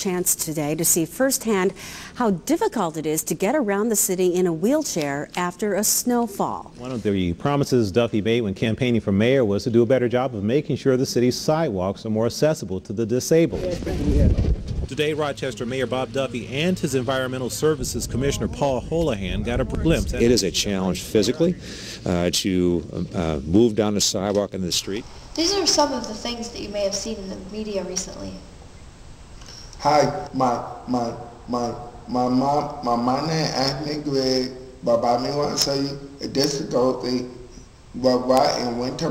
chance today to see firsthand how difficult it is to get around the city in a wheelchair after a snowfall. One of the promises Duffy made when campaigning for mayor was to do a better job of making sure the city's sidewalks are more accessible to the disabled. Today, Rochester Mayor Bob Duffy and his Environmental Services Commissioner Paul Holohan got a glimpse. It is a challenge physically to move down the sidewalk into the street. These are some of the things that you may have seen in the media recently. Hi, my mom asked me Griggs, but I me want to say a difficulty, but right in winter,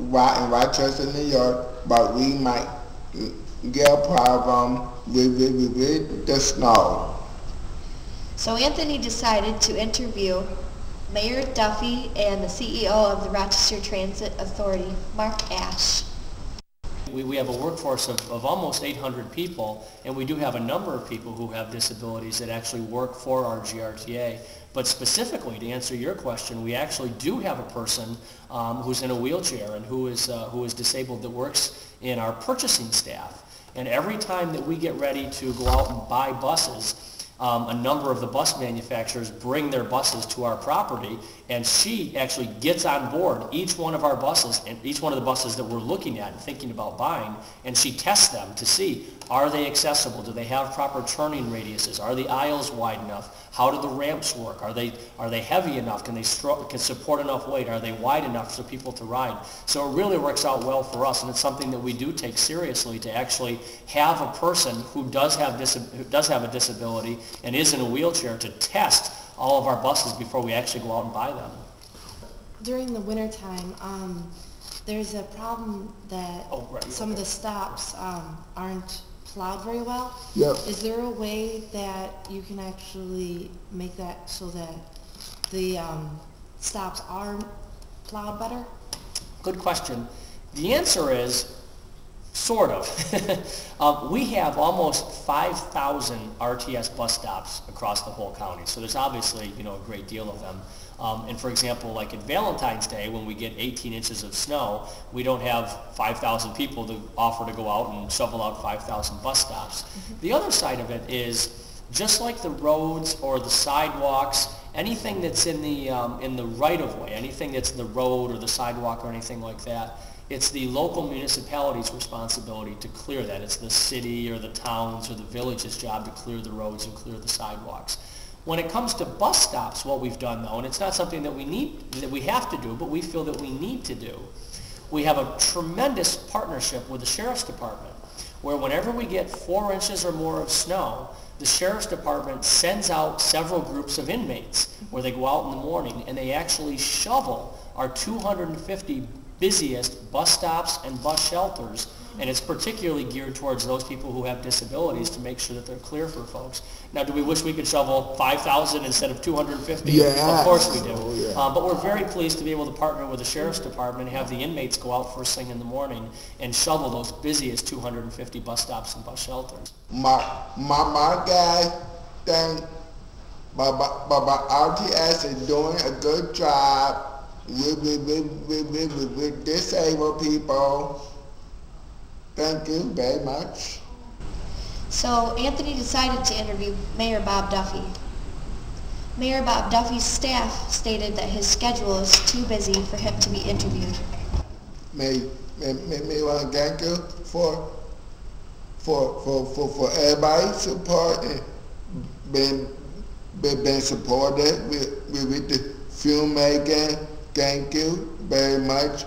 right in Rochester, New York, but we might get a problem with the snow. So Anthony decided to interview Mayor Duffy and the CEO of the Rochester Transit Authority, Mark Ash. We have a workforce of almost 800 people, and we do have a number of people who have disabilities that actually work for our GRTA. But specifically, to answer your question, we actually do have a person who's in a wheelchair and who is disabled that works in our purchasing staff. And every time that we get ready to go out and buy buses, a number of the bus manufacturers bring their buses to our property, and she actually gets on board each one of our buses and each one of the buses that we're looking at and thinking about buying, and she tests them to see, are they accessible? Do they have proper turning radiuses? Are the aisles wide enough? How do the ramps work? Are they heavy enough? Can support enough weight? Are they wide enough for people to ride? So it really works out well for us, and it's something that we do take seriously, to actually have a person who does have a disability and is in a wheelchair to test all of our buses before we actually go out and buy them. During the wintertime, there's a problem that some of the stops aren't plowed very well. Yep. Is there a way that you can actually make that so that the stops are plowed better? Good question. The answer is sort of. We have almost 5,000 RTS bus stops across the whole county, so there's obviously a great deal of them. And for example, like at Valentine's Day, when we get 18 inches of snow, we don't have 5,000 people to offer to go out and shovel out 5,000 bus stops. The other side of it is, just like the roads or the sidewalks, anything that's in the right-of-way, anything that's in the road or the sidewalk or anything like that, it's the local municipality's responsibility to clear that. It's the city or the towns or the village's job to clear the roads and clear the sidewalks. When it comes to bus stops, what we've done though, and it's not something that we have to do, but we feel that we need to do, we have a tremendous partnership with the Sheriff's Department, where whenever we get 4 inches or more of snow, the Sheriff's Department sends out several groups of inmates where they go out in the morning and they actually shovel our 250 busiest bus stops and bus shelters, and it's particularly geared towards those people who have disabilities to make sure that they're clear for folks. Now, do we wish we could shovel 5,000 instead of 250? Yeah. Of course we do. Oh, yeah. But we're very pleased to be able to partner with the Sheriff's Department and have the inmates go out first thing in the morning and shovel those busiest 250 bus stops and bus shelters. My guy think RTS is doing a good job with disabled people. Thank you very much. So Anthony decided to interview Mayor Bob Duffy. Mayor Bob Duffy's staff stated that his schedule is too busy for him to be interviewed. May want to thank you for everybody's support and been supported with the filmmaking. Thank you very much.